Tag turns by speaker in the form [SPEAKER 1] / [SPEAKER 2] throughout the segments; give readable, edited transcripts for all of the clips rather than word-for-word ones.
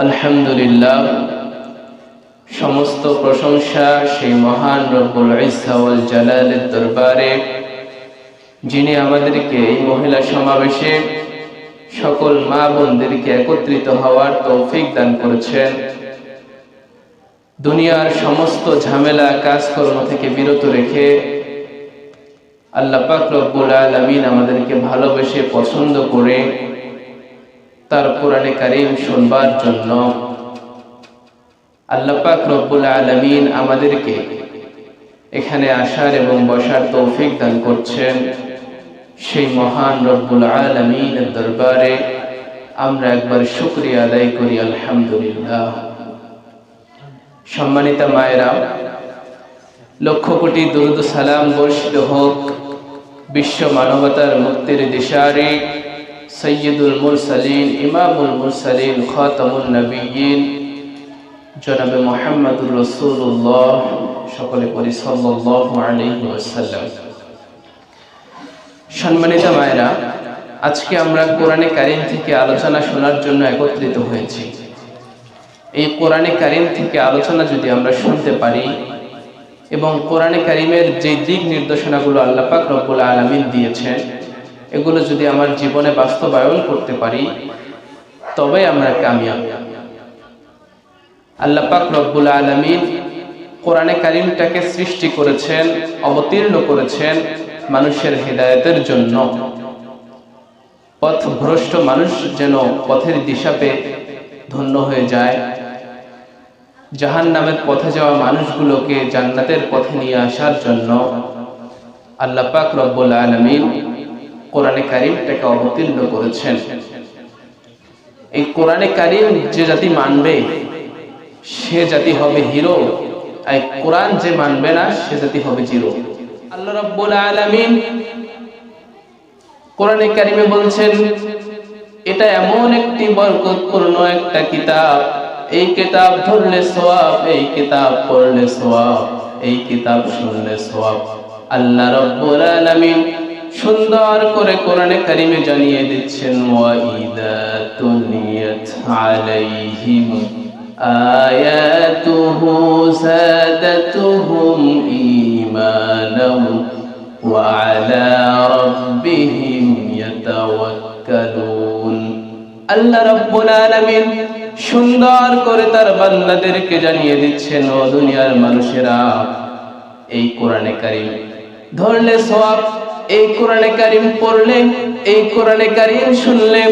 [SPEAKER 1] আলহামদুলিল্লাহ, সমস্ত প্রশংসা সেই মহান রব্বুল ইজ্জা ওয়াল জালালের দরবারে, যিনি আমাদেরকে এই মহিলা সমাবেশে সকল মা বোনদেরকে একত্রিত হওয়ার তৌফিক দান করেছেন। দুনিয়ার সমস্ত ঝামেলা কাজকর্ম থেকে বিরত রেখে আল্লাহ পাক রব্বুল আলামিন আমাদেরকে ভালোবেসে পছন্দ করে তার কোরআনে কারীম শুনবার জন্য আল্লাহ পাক রব্বুল আলামিন আমাদেরকে এখানে আসার এবং বসার তৌফিক দান করছেন। সেই মহান রব্বুল আলামিনের দরবারে আমরা একবার শুকরিয়া আদায় করি, আলহামদুলিল্লাহ। সম্মানিত মায়েরা, লক্ষ কোটি দুরূদ সালাম বর্ষিত হোক বিশ্ব মানবতার মুক্তির দিশারি সৈয়দুল মুরসালিন, ইমামুল মুরসালিন, খাতামুন নবিয়্যিন জনাবে মুহাম্মদুর রাসূলুল্লাহ, সকলে পড়ি সাল্লাল্লাহু আলাইহি ওয়াসাল্লাম। সম্মানিত মায়েরা, আজকে আমরা কোরআনে কারীম থেকে আলোচনা শোনার জন্য একত্রিত হয়েছি। এই কোরআনে কারীম থেকে আলোচনা যদি আমরা শুনতে পারি এবং কোরআনে কারীমের যে দিক নির্দেশনাগুলো আল্লাহ পাক রব্বুল আলামিন দিয়েছেন এগুলো যদি আমার জীবনে বাস্তবায়ন করতে পারি তবে আমরা কামিয়াব। আল্লাহ পাক রব্বুল আলামিন কোরআনে কারীমটাকে সৃষ্টি করেছেন, অবতীর্ণ করেছেন মানুষের হেদায়েতের জন্য। পথভ্রষ্ট মানুষ যেন পথের দিশা পেয়ে ধন্য হয়ে যায়, জাহান্নামের পথে যাওয়া মানুষগুলোকে জান্নাতের পথে নিয়ে আসার জন্য আল্লাহ পাক রব্বুল আলামিন কোরআনে কারীমটাকে অবতীর্ণ করেছেন। এই কোরআনে কারীম যে জাতি মানবে সে জাতি হবে হিরো, আর কোরআন যে মানবে না সে জাতি হবে জিরো। আল্লাহ রাব্বুল আলামিন কোরআনে কারীমে বলছেন, এটা এমন একটি বরকতপূর্ণ একটা কিতাব, এই কিতাব ধরলে সওয়াব, এই কিতাব পড়লে সওয়াব, এই কিতাব শুনলে সওয়াব। আল্লাহ রাব্বুল আলামিন সুন্দর করে কোরআনে কারীমে জানিয়ে দিচ্ছেন, ওয়া ইযা তুলিয়াত আলাইহিম আয়াতুহু যাদাতুহুম ঈমানাও ওয়া আলা রাব্বিহিম ইয়াতাওয়াক্কালুন। আল্লাহ রাব্বুল আলামিন সুন্দর করে তার বান্দাদেরকে জানিয়ে দিচ্ছেন, ও দুনিয়ার মানুষেরা, এই কোরআনে কারীম ধরলে সওয়াব, এই কোরআনে কারীম পড়লে, এই কোরআনে কারীম শুনলে,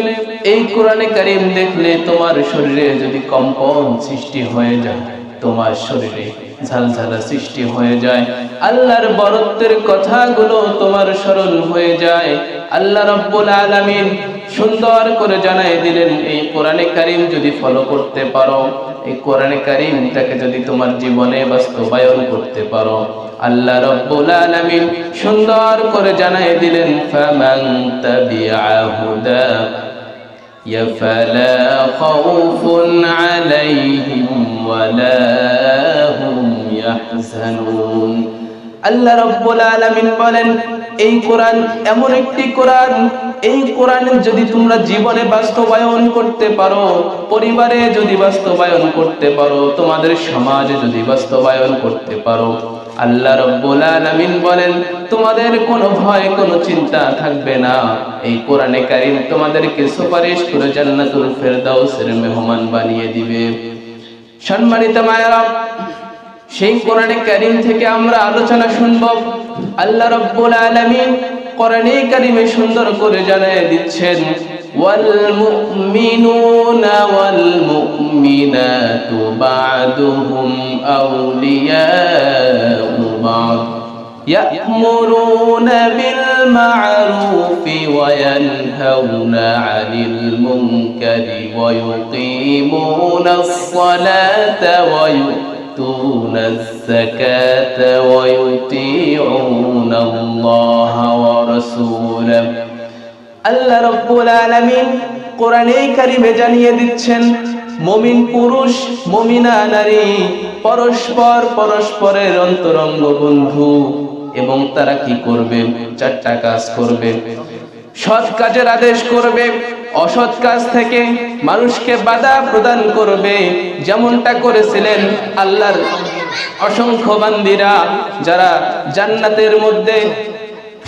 [SPEAKER 1] এই কোরআনে কারীম দেখলে তোমার শরীরে যদি কম্পন সৃষ্টি হয়ে যায়, তোমার শরীরে ঝালঝালা সৃষ্টি হয়ে যায়, আল্লাহর বরত্বের কথাগুলো তোমার স্মরণ হয়ে যায়। আল্লাহ রাব্বুল আলামিন সুন্দর করে জানাই দিলেন, এই কোরআনে কারীম যদি ফলো করতে পারো, এই কোরআনে কারীমটাকে যদি তোমার জীবনে বাস্তবায়ন করতে পারো, আল্লাহ রাব্বুল আলামিন সুন্দর করে জানাই দিলেন, ফামান তাবিআ হুদা ফালা খাউফুন আলাইহিম ওয়ালা হুম ইয়াহজানুন। আল্লাহ রাব্বুল আলামিন বলেন, এই কোরআন এমন একটি কোরআন, এই কোরআন যদি তোমরা জীবনে বাস্তবায়ন করতে পারো, পরিবারে যদি বাস্তবায়ন করতে পারো, তোমাদের সমাজে যদি বাস্তবায়ন করতে পারো, আল্লাহ রাব্বুল আলামিন বলেন তোমাদের কোনো ভয়, কোনো চিন্তা থাকবে না। এই কোরআনে কারীম তোমাদেরকে সুপারিশ করে জান্নাতুল ফেরদাউসের মেহমান বানিয়ে দিবে। সম্মানিত মায়েরা, সেই কোরআনে কারীম থেকে আমরা আলোচনা শুনব। আল্লাহ রাব্বুল আলামিন কোরআনে কারীমে সুন্দর করে জানিয়ে দিচ্ছেন, ওয়াল মুমিনুনা ওয়াল মুমিনাতু বা'দুহুম আউলিয়াউ বা'দ ইয়া'মুরুনা বিল মা'রুফি ওয়া ইয়ানহাউনা 'আনিল মুনকারি ওয়া ইউকিমুনাস সালাতা ওয়া يؤتون الزكاة ويطيعون الله ورسوله। আল্লাহ রাব্বুল আলামিন কোরআনে কারীমে জানিয়ে দিচ্ছেন, মুমিন পুরুষ মুমিনা নারী পরস্পরের অন্তরঙ্গ বন্ধু, এবং তারা কি করবে? চারটা কাজ করবে। সৎ কাজের আদেশ করবে, অসৎ কাজ থেকে মানুষকে বাধা প্রদান করবে, যেমনটা করেছিলেন আল্লাহর অসংখ্য বান্দীরা যারা জান্নাতের মধ্যে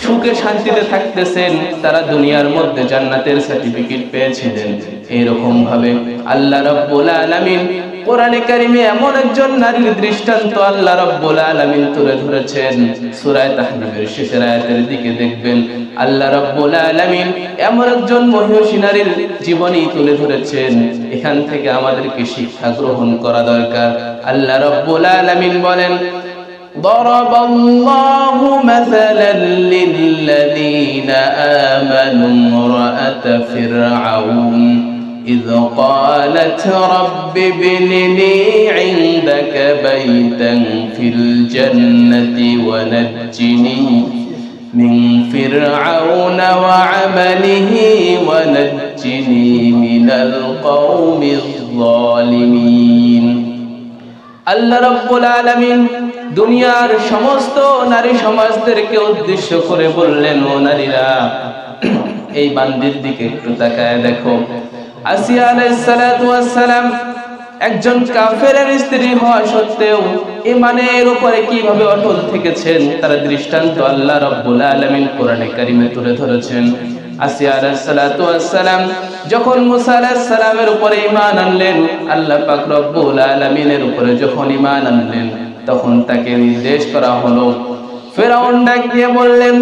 [SPEAKER 1] সুখে শান্তিতে থাকতেছেন, তারা দুনিয়ার মধ্যে জান্নাতের সার্টিফিকেট পেয়েছিলেন। এরকম ভাবে আল্লাহ রাব্বুল আলামিন কোরআনে কারিমে এমন একজন নারীর দৃষ্টান্ত আল্লাহ রাব্বুল আলামিন তুলে ধরেছেন। সূরা তাহরিমের শেষের আয়াতের দিকে দেখবেন আল্লাহ রাব্বুল আলামিন এমন একজন মহিষী নারীর জীবনী তুলে ধরেছেন। এখান থেকে আমাদেরকে শিক্ষা গ্রহণ করা দরকার। আল্লাহ রাব্বুল আলামিন বলেন, ضرب الله مثلا للذين آمنوا امرأة فرعون إذ قالت رب ابن لي عندك بيتا في الجنة ونجني من فرعون وعمله ونجني من القوم الظالمين। আল্লাহ রাব্বুল আলামিন দুনিয়ার সমস্ত নারী সমাজদেরকে উদ্দেশ্য করে বললেন, ও নারীরা, এই বান্দির দিকে একটু তাকায় দেখো। আসিয়া আলাইহিস সালাতু ওয়াস সালাম একজন কাফেরের স্ত্রী হওয়া সত্ত্বেও ঈমানের উপরে কিভাবে অটল থেকেছেন তার দৃষ্টান্ত আল্লাহ রাব্বুল আলামিন কোরআনে কারিমে তুলে ধরেছেন। আসিয়া আলাইহিস সালাতু ওয়াস সালাম যখন মুসা আলাইহিস সালামের উপরে ঈমান আনলেন, আল্লাহ পাক রব্বুল আলামিনের উপরে যখন ঈমান আনলেন, তখন তাকে নির্দেশ করা হলো। ফেরাউন ডাক দিয়ে বললেন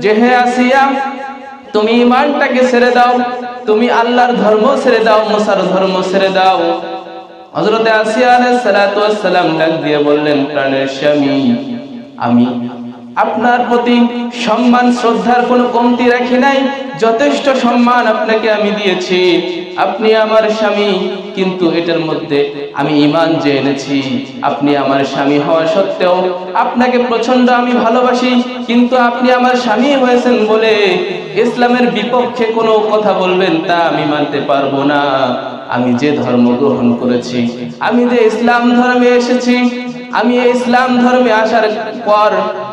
[SPEAKER 1] যে, হে আসিয়া, তুমি ঈমানটাকে ছেড়ে দাও, তুমি আল্লাহর ধর্ম ছেড়ে দাও, মুসার ধর্ম ছেড়ে দাও। হযরতে আসিয়া আলাইহিস সালাতু ওয়াস সালাম ডাক দিয়ে বললেন, প্রাণের স্বামী, আমি আপনার প্রতি সম্মান শ্রদ্ধার কোনো কমতি রাখি নাই, যথেষ্ট সম্মান আপনাকে আমি দিয়েছি, আপনি আমার স্বামী। কিন্তু এটার মধ্যে আমি ঈমান যে এনেছি, আপনি আমার স্বামী হওয়া সত্ত্বেও আপনাকে প্রচন্ড আমি ভালোবাসি, কিন্তু আপনি আমার স্বামী হয়েছেন বলে ইসলামের বিপক্ষে কোনো কথা বলবেন তা আমি মানতে পারবো না। আমি যে ধর্ম গ্রহণ করেছি, আমি যে ইসলাম ধর্মে এসেছি, আমি এই ইসলাম ধর্মে আসার পর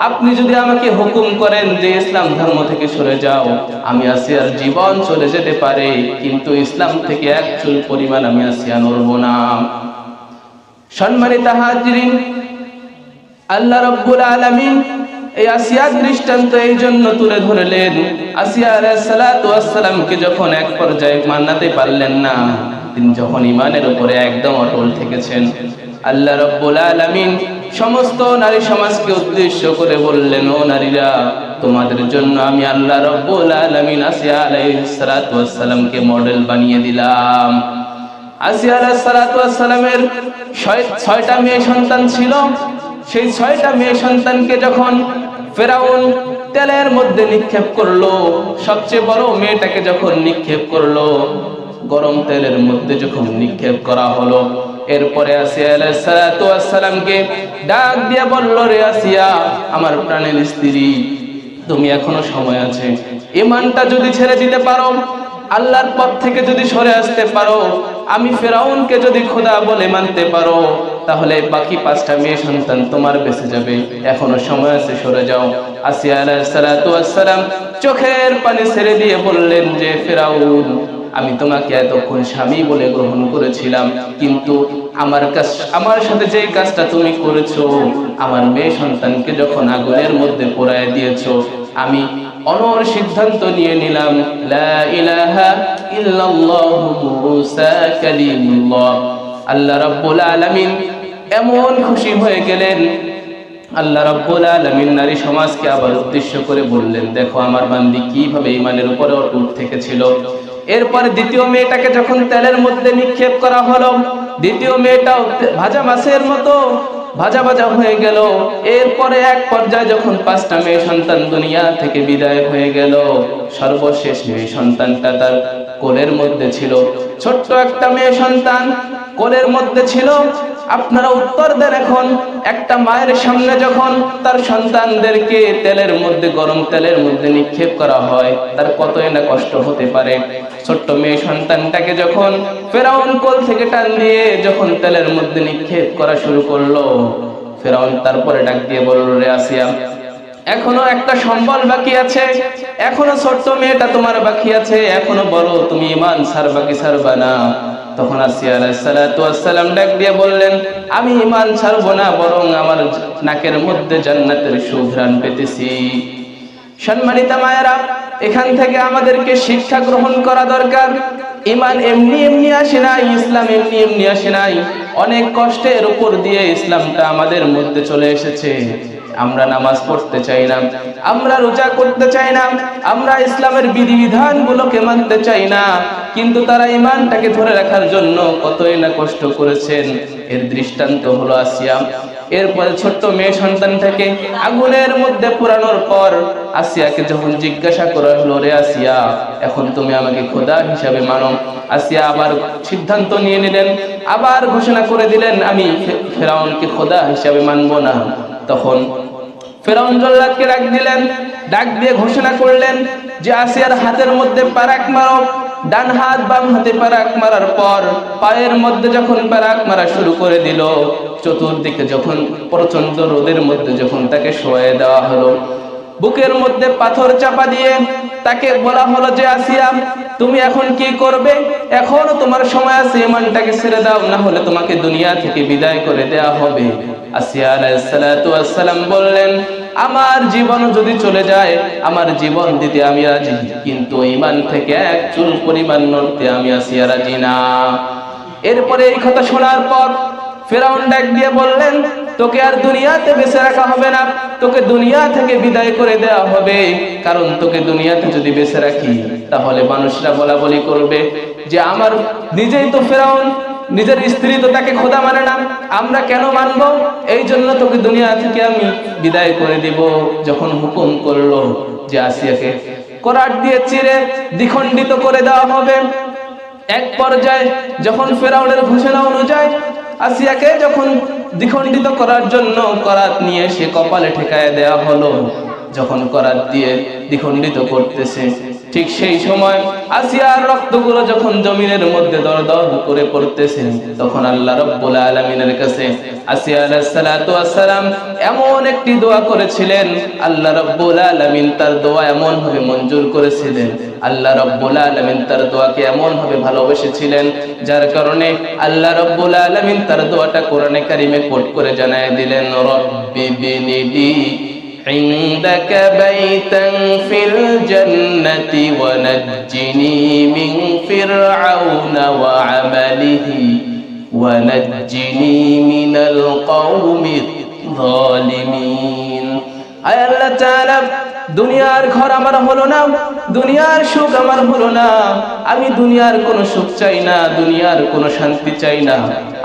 [SPEAKER 1] আপনি যদি আমাকে হুকুম করেন যে ইসলাম ধর্ম থেকে সরে যাও, আমি আসিয়ার জীবন চলে যেতে পারে, কিন্তু ইসলাম থেকে এক চুল পরিমাণ আমি আসিয়া নড়ব না। সম্মানিত হাজিরিন, আল্লাহ রাব্বুল আলামিন এই আসিয়ার দৃষ্টান্ত এই জন্য তুলে ধরলেন, আসিয়া আলাইহিস সালাতু ওয়াস সালামকে যখন এক পর্যায়ে মানাতে পারলেন না, তিনি যখন ঈমানের উপরে একদম অটল থেকেছেন, আল্লাহ রাব্বুল আলামিন সমস্ত নারী সমাজকে উদ্দেশ্য করে বললেন, ও নারীরা, তোমাদের জন্য আমি আল্লাহ রাব্বুল আলামিন আসিয়া আলাইহিস সালাতু ওয়াস সালামকে মডেল বানিয়ে দিলাম। আসিয়া আলাইহিস সালাতু ওয়াস সালামের 6টা মেয়ে সন্তান ছিল। সেই 6টা মেয়ে সন্তানকে যখন ফেরাউন তেলের মধ্যে নিক্ষেপ করলো, সবচেয়ে বড় মেয়েটাকে যখন নিক্ষেপ করলো, গরম তেলের মধ্যে যখন নিক্ষেপ করা হলো, এরপরে আসিয়া আলাইহিস সালাতু ওয়াস সালামকে ডাক দিয়ে বলল, রে আসিয়া, আমার প্রাণের স্ত্রী, তুমি এখনো সময় আছে, ঈমানটা যদি ছেড়ে দিতে পারো, আল্লাহর পথ থেকে যদি সরে আসতে পারো, আমি ফেরাউনকে যদি খোদা বলে মানতে পারো, তাহলে বাকি 5টা মেয়ে সন্তান তোমার বেঁচে যাবে, এখনো সময় আছে, সরে যাও। আসিয়া আলাইহিস সালাতু ওয়াস সালাম চোখের পানি ছেড়ে দিয়ে বললেন যে, ফেরাউন, আমি তোমাকে এতক্ষণ স্বামী বলে গ্রহণ করেছিলাম, কিন্তু আমার সাথে যে কাজটা তুমি করেছো, আমার মেয়ে সন্তানকে যখন আগুনের মধ্যে পোড়ায় দিয়েছো, আমি অনর সিদ্ধান্ত নিয়ে নিলাম, লা ইলাহা ইল্লাল্লাহু মুসা কালিমুল্লাহ। আল্লাহ রাব্বুল আলামিন এমন খুশি হয়ে গেলেন, আল্লাহ রাব্বুল আলামিন নারী সমাজকে আবার উদ্দেশ্য করে বললেন, দেখো আমার বান্দি কিভাবে ঈমানের উপরে অটুট থেকেছিল। এরপরে দ্বিতীয় মেয়েটাকে যখন তেলের মধ্যে নিক্ষেপ করা হলো, দ্বিতীয় মেয়েটাও ভাজা মাছের মতো ভাজা ভাজা হয়ে গেল। এরপরে এক পর্যায়ে যখন 5টা মেয়ে সন্তান দুনিয়া থেকে বিদায় হয়ে গেল, সর্বশেষ মেয়ে সন্তানটা তার কোলের মধ্যে ছিল, ছোট্ট একটা মেয়ে সন্তান কোলের মধ্যে ছিল। আপনারা উত্তর দেন, এখন একটা মায়ের সামনে যখন তার সন্তানদেরকে তেলের মধ্যে, গরম তেলের মধ্যে নিক্ষেপ করা হয়, তার কতই না কষ্ট হতে পারে। ছোট্ট মেয়ে সন্তানটাকে যখন ফেরাউন কোল থেকে টান দিয়ে যখন তেলের মধ্যে নিক্ষেপ করা শুরু করলো, ফেরাউন তারপরে ডাক দিয়ে বলল, রে আসিয়া, এখনো একটা সম্বল বাকি আছে, এখনো ছোট্ট মেয়েটা তোমার বাকি আছে, এখনো বলো তুমি ঈমান ছাড়বা কি ছাড়বা না? তখন আসিয়া আলাইহিস সালাতু ওয়াস সালাম ডাক দিয়ে বললেন, আমি ঈমান ছাড়বো না, বরং আমার নাকের মধ্যে জান্নাতের সুঘ্রাণ পেতেছি। সম্মানিত মায়েরা, এখান থেকে আমাদেরকে শিক্ষা গ্রহণ করা দরকার। ঈমান এমনি এমনি আসে নাই, ইসলাম এমনি এমনি আসে নাই, অনেক কষ্টের উপর দিয়ে ইসলামটা আমাদের মধ্যে চলে এসেছে। আমরা নামাজ পড়তে চাই না, আমরা রোজা করতে চাই না, আমরা ইসলামের বিধিবিধানগুলোকে মানতে চাই না, কিন্তু তারা ঈমানটাকে ধরে রাখার জন্য কতই না কষ্ট করেছেন। এর দৃষ্টান্ত হলো আসিয়া। এরপরে ছোট্ট মেয়ে সন্তানটাকে আগুনের মধ্যে পোড়ানোর পর আসিয়াকে যখন জিজ্ঞাসা করা হলো, রে আসিয়া, এখন তুমি আমাকে খোদা হিসাবে মানো? আসিয়া আবার সিদ্ধান্ত নিয়ে নিলেন, আবার ঘোষণা করে দিলেন, আমি ফেরাউনকে খোদা হিসাবে মানবো না। তখন ফেরাউন জল্লাদকে ডাক দিয়ে ঘোষণা করলেন যে আসিয়ার হাতের মধ্যে পারাক মারো। ডান হাত বাম হাতে পারাক মারার পর পায়ের মধ্যে যখন পারাক মারা শুরু করে দিল, চতুর্দিকে যখন প্রচন্ড রোদের মধ্যে যখন তাকে শোয়ায় দেওয়া হলো, বুকের মধ্যে পাথর চাপা দিয়ে তাকে বলা হলো যে আসিয়া, তুমি এখন কি করবে? এখনো তোমার সময় আছে, ঈমানটাকে ছেড়ে দাও, না হলে তোমাকে দুনিয়া থেকে বিদায় করে দেয়া হবে। আসিয়া আলাইহিস সালাতু ওয়াস সালাম বললেন, আমার জীবন যদি চলে যায়, আমার জীবন দিতে আমি রাজি, কিন্তু ঈমান থেকে এক চুল পরিমাণ নড়তে আমি আসিয়া রাজি না। এরপরে এই কথা শোনার পর ফেরাউন ডাক দিয়ে বললেন, তোকে আর দুনিয়াতে বেঁচে রাখা হবে না, তোকে দুনিয়া থেকে বিদায় করে দেওয়া হবে। কারণ তোকে দুনিয়াতে যদি বেঁচে রাখি, তাহলে মানুষরা বলা বলি করবে যে আমার নিজেই তো ফেরাউন, নিজের স্ত্রী তো তাকে খোদা মানে না, আমরা কেন মানবো? এই জন্য তোকে দুনিয়া থেকে আমি বিদায় করে দিব। যখন হুকুম করলো যে আসিয়াকে করাত দিয়ে চিরে দ্বিখণ্ডিত করে দেওয়া হবে, এক পর্যায়ে যখন ফেরাউনের ঘোষণা অনুযায়ী আসিয়াকে যখন দ্বিখণ্ডিত করার জন্য করাত নিয়ে সে কপালে ঠেকায় দেওয়া হলো, যখন করাত দিয়ে দ্বিখণ্ডিত করতেছে, ঠিক সেই সময় আসিয়ার রক্তগুলো যখন জমিনের মধ্যে দরদর করে পড়তেছে, তখন আল্লাহ রাব্বুল আলামিনের কাছে আসিয়া আলাইহিস সালাতু ওয়াস সালাম এমন একটি দোয়া করেছিলেন, আল্লাহ রাব্বুল আলামিন তার দোয়া এমন ভাবে মঞ্জুর করেছিলেন, আল্লাহ রাব্বুল আলামিন তার দোয়াকে এমন ভাবে ভালোবেসেছিলেন, যার কারণে আল্লাহ রাব্বুল আলামিন তার দোয়াটা কোরআনে কারিমে কোট করে জানায় দিলেন, রব্বি বিনিলি عندك بيتا في الجنة ونجني من فرعون وعمله ونجني من القوم الظالمين। আয় আল্লাহ তাআলা, দুনিয়ার ঘর আমার হলো না, দুনিয়ার সুখ আমার হলো না, আমি দুনিয়ার কোনো সুখ চাই না, দুনিয়ার কোনো শান্তি চাই না,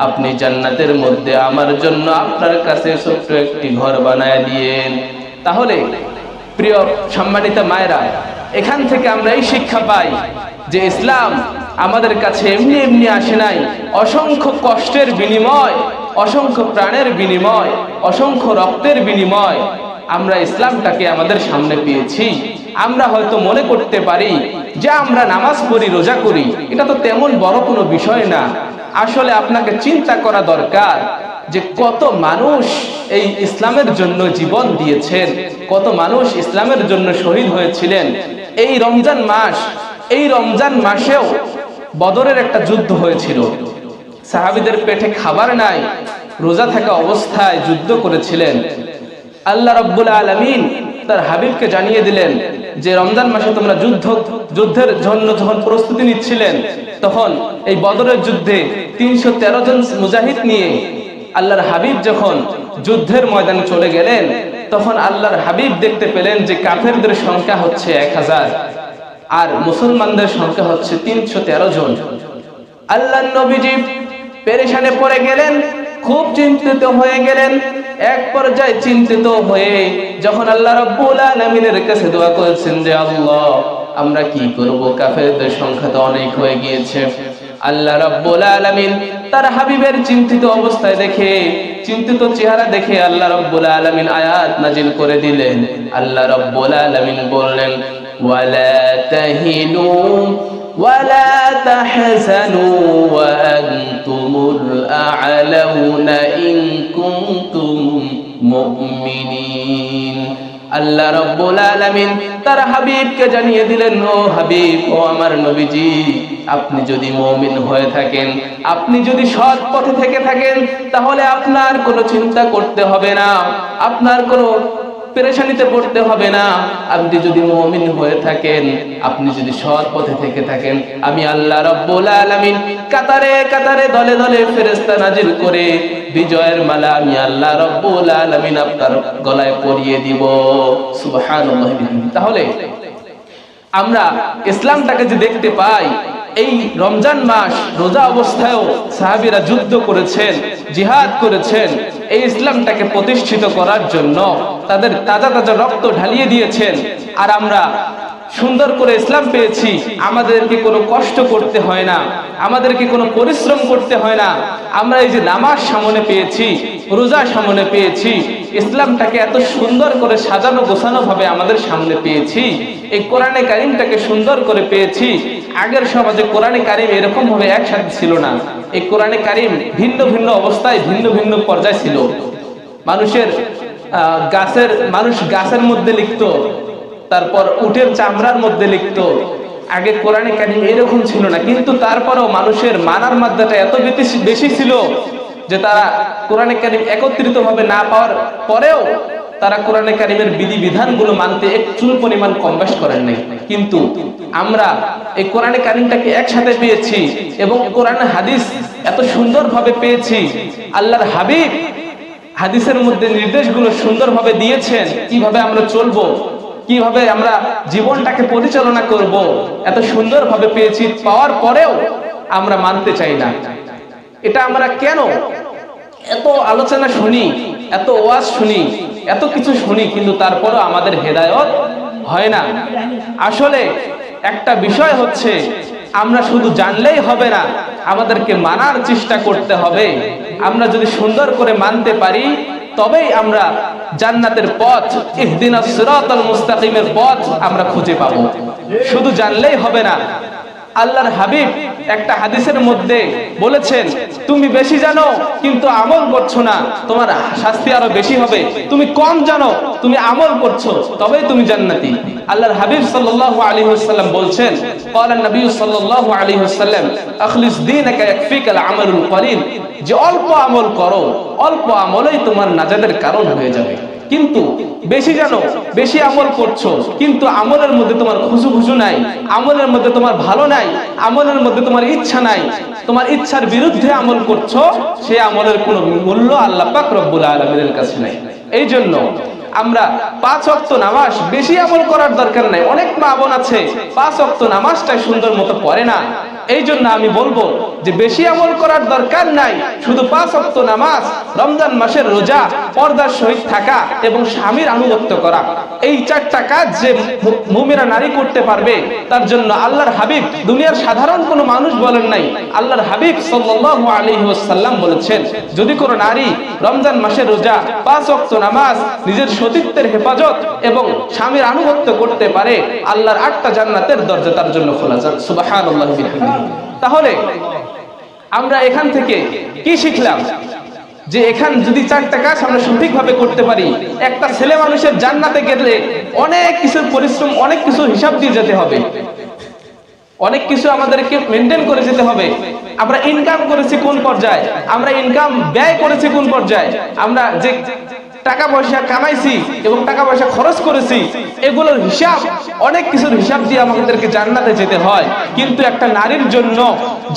[SPEAKER 1] আপনি জান্নাতের মধ্যে আমার জন্য আপনার কাছে ছোট্ট একটি ঘর বানায় দিয়েন। তাহলে প্রিয় সম্মানিত মায়েরা, এখান থেকে আমরা এই শিক্ষা পাই যে ইসলাম আমাদের কাছে এমনি এমনি আসে নাই, অসংখ্য কষ্টের বিনিময়, অসংখ্য প্রাণের বিনিময়, অসংখ্য রক্তের বিনিময় আমরা ইসলামটাকে আমাদের সামনে পেয়েছি। আমরা হয়তো মনে করতে পারি যে আমরা নামাজ পড়ি, রোজা করি, এটা তো তেমন বড় কোনো বিষয় না। আসলে আপনাকে চিন্তা করা দরকার যে কত মানুষ এই ইসলামের জন্য জীবন দিয়েছেন, কত মানুষ ইসলামের জন্য শহীদ হয়েছিলেন। এই রমজান মাস, এই রমজান মাসেও বদরের একটা যুদ্ধ হয়েছিল, সাহাবীদের পেটে খাবার নাই, রোজা থাকা অবস্থায় যুদ্ধ করেছিলেন। আল্লাহ রাব্বুল আলামিন তার হাবিবকে জানিয়ে দিলেন যে রমজান মাসে তোমরা যুদ্ধের জন্য যখন প্রস্তুতি নিচ্ছিলেন, তখন এই বদরের যুদ্ধে 313 জন মুজাহিদ নিয়ে আল্লাহর হাবিব যখন যুদ্ধের ময়দানে চলে গেলেন, তখন আল্লাহর হাবিব দেখতে পেলেন যে কাফেরদের সংখ্যা হচ্ছে 1000 আর মুসলমানদের সংখ্যা হচ্ছে 313 জন। আল্লাহর নবীজি পেরেশানে পড়ে গেলেন, খুব চিন্তিত হয়ে গেলেন। এক পর্যায়ে চিন্তিত হয়ে যখন আল্লাহ রাব্বুল আলামিনের কাছে দোয়া করেছেন যে আল্লাহ, আমরা কি করব, কাফেরদের সংখ্যা তো অনেক হয়ে গিয়েছে। আল্লাহ রাব্বুল আলামিন তার হাবিবের চিন্তিত অবস্থায় দেখে, চিন্তিত চেহারা দেখে আল্লাহ রাব্বুল আলামিন আয়াত নাজিল করে দিলেন। আল্লাহ রাব্বুল আলামিন বললেন, ওয়ালা তাহিনু ওয়ালা তাহজানু ওয়া আনতুমুল আ'লাউনা ইন কুনতুম মুমিনিন। আল্লাহ রাব্বুল আলামিন তার হাবিবকে জানিয়ে দিলেন, ও হাবিব, ও আমার নবীজি, আপনি যদি মুমিন হয়ে থাকেন, আপনি যদি সৎ পথে থেকে থাকেন, তাহলে আপনার কোনো চিন্তা করতে হবে না, আপনার কোনো পেরেশানিতে পড়তে হবে না। আপনি যদি মুমিন হয়ে থাকেন, আপনি যদি সৎ পথে থেকে থাকেন, আমি আল্লাহ রাব্বুল আলামিন কাতারে কাতারে দলে দলে ফেরেশতা নাজিল করে বিজয়ের মালা আমি আল্লাহ রাব্বুল আলামিন আপনার গলায় পরিয়ে দিব। সুবহানাল্লাহ। তাহলে আমরা ইসলামটাকে যে দেখতে পাই, এই রমজান মাস রোজা অবস্থায়ও সাহাবীরা যুদ্ধ করেছেন, জিহাদ করেছেন, এই ইসলামটাকে প্রতিষ্ঠিত করার জন্য তাদের তাজা তাজা রক্ত ঢালিয়ে দিয়েছেন। আর আমরা সুন্দর করে ইসলাম পেয়েছি, আমাদেরকে কোনো কষ্ট করতে হয় না, আমাদেরকে কোনো পরিশ্রম করতে হয় না। আমরা এই যে নামাজ সামনে পেয়েছি, রোজা সামনে পেয়েছি, ইসলামটাকে এত সুন্দর করে সাজানো গোছানো ভাবে আমাদের সামনে পেয়েছি, এই কোরআনে কারিমটাকে সুন্দর করে পেয়েছি। আগের সমাজে কোরআনে কারিম এরকম ভাবে একসাথে ছিল না। এই কোরআনে কারিম ভিন্ন ভিন্ন অবস্থায় ভিন্ন ভিন্ন পর্যায়ে ছিল। মানুষ গাছের মধ্যে লিখতো, তারপর উটের চামড়ার মধ্যে লিখতো। আগে কোরআনে কারিম এরকম ছিল না, কিন্তু তারপরেও মানুষের মানার মাত্রাটা এত বেশি ছিল যে তারা কোরআনে কারিম একত্রিত ভাবে না পাওয়ার পরেও তারা কোরআনে কারিমের বিধি বিধানগুলো মানতে এক চুল পরিমাণ কম বেশ করেন নাই। কিন্তু আমরা এই কোরআনে কারিমটাকে একসাথে পেয়েছি এবং কোরআন হাদিস এত সুন্দরভাবে পেয়েছি। আল্লাহর হাবিব হাদিসের মধ্যে নির্দেশগুলো সুন্দরভাবে দিয়েছেন, কিভাবে আমরা চলবো, কিভাবে আমরা জীবনটাকে পরিচালনা করব, এত সুন্দরভাবে পেয়েছি। পাওয়ার পরেও আমরা মানতে চাই না। এটা আমরা কেন? এত আলোচনা শুনি, এত ওয়াজ শুনি, এত কিছু শুনি, কিন্তু তারপরও আমাদের হেদায়েত হয় না। আসলে একটা বিষয় হচ্ছে, আমরা শুধু জানলেই হবে না, আমাদেরকে মানার চেষ্টা করতে হবে। আমরা যদি সুন্দর করে মানতে পারি, তবেই আমরা জান্নাতের পথ, ইহদিনাস সিরাতাল মুস্তাকিমের পথ আমরা খুঁজে পাবো। শুধু জানলেই হবে না। আল্লাহর হাবিব একটা হাদিসের মধ্যে বলেছেন, তুমি বেশি জানো কিন্তু আমল করছো না, তোমার শাস্তি আরো বেশি হবে। তুমি কম জানো, তুমি আমল করছো, তবেই তুমি জান্নাতি। আল্লাহর হাবিব সাল্লাল্লাহু আলাইহি ওয়াসাল্লাম বলছেন, ক্বালা নবী সাল্লাল্লাহু আলাইহি ওয়াসাল্লাম, আখলিস দীনাকা ইয়াকফিকাল আমালুল কলিল, যে অল্প আমল করো, অল্প আমলেই তোমার নাজাতের কারণ হয়ে যাবে। কিন্তু বেশি জানো, বেশি আমল করছো, কিন্তু আমলের মধ্যে তোমার খুশু নাই, আমলের মধ্যে তোমার ভালো নাই, আমলের মধ্যে তোমার ইচ্ছা নাই, তোমার ইচ্ছার বিরুদ্ধে আমল করছো, সেই আমলের কোনো মূল্য আল্লাহ পাক রব্বুল আলামিনের কাছে নাই। এই জন্য আমরা 5 ওয়াক্ত নামাজ, বেশি আমল করার দরকার নাই। অনেক মা বোন আছে 5 ওয়াক্ত নামাজটাই সুন্দর মতো পড়ে না। এই জন্য আমি বলবো যে বেশি আমল করার দরকার নাই, শুধু 5 ওয়াক্ত নামাজ, রমজান মাসের রোজা, পর্দার সহিত থাকা এবং স্বামীর আনুগত্য করা, এই 4টা কাজ যে মুমিনা নারী করতে পারবে, তার জন্য আল্লাহর হাবিব, দুনিয়ার সাধারণ কোনো মানুষ বলেন নাই, আল্লাহর হাবিব সাল্লাল্লাহু আলাইহি ওয়াসাল্লাম বলেছেন, যদি কোনো নারী রমজান মাসের রোজা, 5 ওয়াক্ত নামাজ, নিজের সতীত্বের হেফাজত এবং স্বামীর আনুগত্য করতে পারে, আল্লাহর 8টা জান্নাতের দরজা তার জন্য খোলা যায়। সুবহানাল্লাহি ওয়া বিহামদিহি। তাহলে আমরা এখান থেকে কি শিখলাম? যে এখান যদি 4টা কাজ আমরা সঠিকভাবে করতে পারি, একটা ছেলে মানুষের জান্নাতে গেলে অনেক কিছু পরিশ্রম, অনেক কিছু হিসাব দিয়ে যেতে হবে, অনেক কিছু আমাদেরকে মেনটেন করে যেতে হবে। আমরা ইনকাম করেছি কোন পর্যায়ে, আমরা ইনকাম ব্যয় করেছি কোন পর্যায়ে, আমরা যে টাকা পয়সা কামাইছি এবং টাকা পয়সা খরচ করেছি, এগুলোর হিসাব, অনেক কিছুর হিসাব দিয়ে আমাদেরকে জান্নাতে যেতে হয়। কিন্তু একটা নারীর জন্য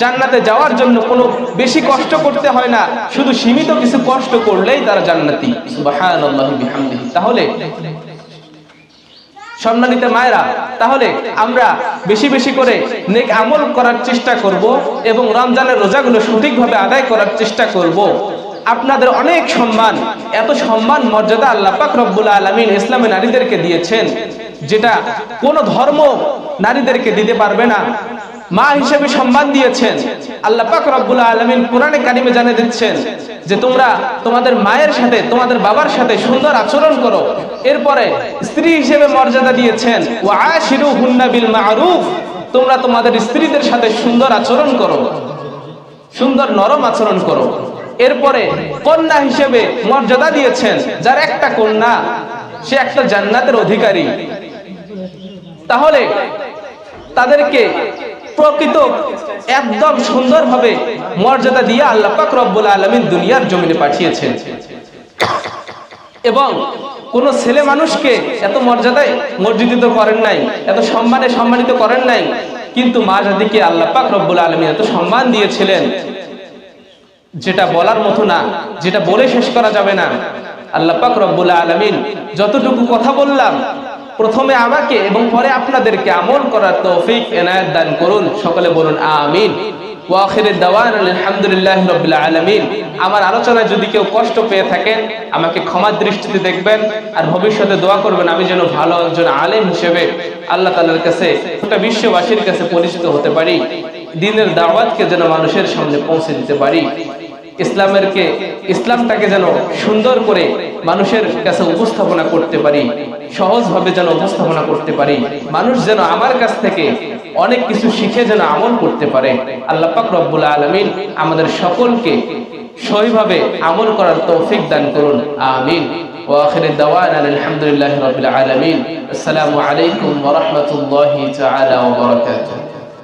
[SPEAKER 1] জান্নাতে যাওয়ার জন্য কোনো বেশি কষ্ট করতে হয় না, শুধু সীমিত কিছু কষ্ট করলেই তারা জান্নাতি। সুবহানাল্লাহি বিহামদিহি। তাহলে সম্মানিত মায়েরা, তাহলে আমরা বেশি বেশি করে নেক আমল করার চেষ্টা করব এবং রমজানের রোজাগুলো সঠিকভাবে আদায় করার চেষ্টা করব। আপনাদের অনেক সম্মান, এত সম্মান মর্যাদা আল্লাহ পাক রব্বুল আলামিন ইসলামে নারীদেরকে দিয়েছেন, যেটা কোনো ধর্ম নারীদেরকে দিতে পারবে না। মা হিসেবে সম্মান দিয়েছেন আল্লাহ পাক রব্বুল আলামিন। কোরআনে কারিমে জানিয়ে দিচ্ছেন যে তোমরা তোমাদের মায়ের সাথে, তোমাদের বাবার সাথে সুন্দর আচরণ করো। এরপরে স্ত্রী হিসেবে মর্যাদা দিয়েছেন, ওয়া আশিরুহুন্না বিল মা'রুফ, তোমরা তোমাদের স্ত্রীদের সাথে সুন্দর আচরণ করো, সুন্দর নরম আচরণ করো। এরপরে কন্যা হিসেবে মর্যাদা দিয়েছেন, যার একটা কন্যা, সে একটা জান্নাতের অধিকারী, তাহলে তাদেরকে প্রকৃত একদম সুন্দরভাবে মর্যাদা দিয়ে আল্লাহ পাক রব্বুল আলামিন দুনিয়ার জমিনে পাঠিয়েছেন। এবং কোন ছেলে মানুষকে এত মর্যাদায় মর্যাদিত করেন নাই, এত সম্মানে সম্মানিত করেন নাই, কিন্তু মা জাতিকে আল্লাহ পাক রব্বুল আলামিন এত সম্মান দিয়েছিলেন যেটা বলার মতো না, যেটা বলে শেষ করা যাবে না। আল্লাহ পাক রব্বুল আলামিন যতটুকু কথা বললাম, প্রথমে আমাকে এবং পরে আপনাদেরকে আমল করার তৌফিক এনায়েত দান করুন। সকলে বলুন আমিন। ওয়া আখিরু দাওয়ানা আলহামদুলিল্লাহি রাব্বিল আলামিন। আমার আলোচনায় যদি কেউ কষ্ট পেয়ে থাকেন আমাকে ক্ষমার দৃষ্টিতে দেখবেন, আর ভবিষ্যতে দোয়া করবেন আমি যেন ভালো একজন আলেম হিসেবে আল্লাহ তাআলার কাছে, গোটা বিশ্ববাসীর কাছে পরিচিত হতে পারি, দ্বীনের দাওয়াতকে যেন মানুষের সামনে পৌঁছে দিতে পারি, ইসলামটাকে যেন সুন্দর করে মানুষের কাছে উপস্থাপনা করতে পারি, সহজভাবে যেন উপস্থাপনা করতে পারি, মানুষ যেন আমার কাছ থেকে অনেক কিছু শিখে যেন আমল করতে পারে। আল্লাহ পাক রব্বুল আলামিন আমাদের সকলকে সহিভাবে আমল করার তৌফিক দান করুন। আমিন। ওয়া আখিরু দাওয়ানা আলহামদুলিল্লাহি রাব্বিল আলামিন। আসসালামু আলাইকুম ওয়া রাহমাতুল্লাহি তাআলা ওয়া বারাকাতুহু।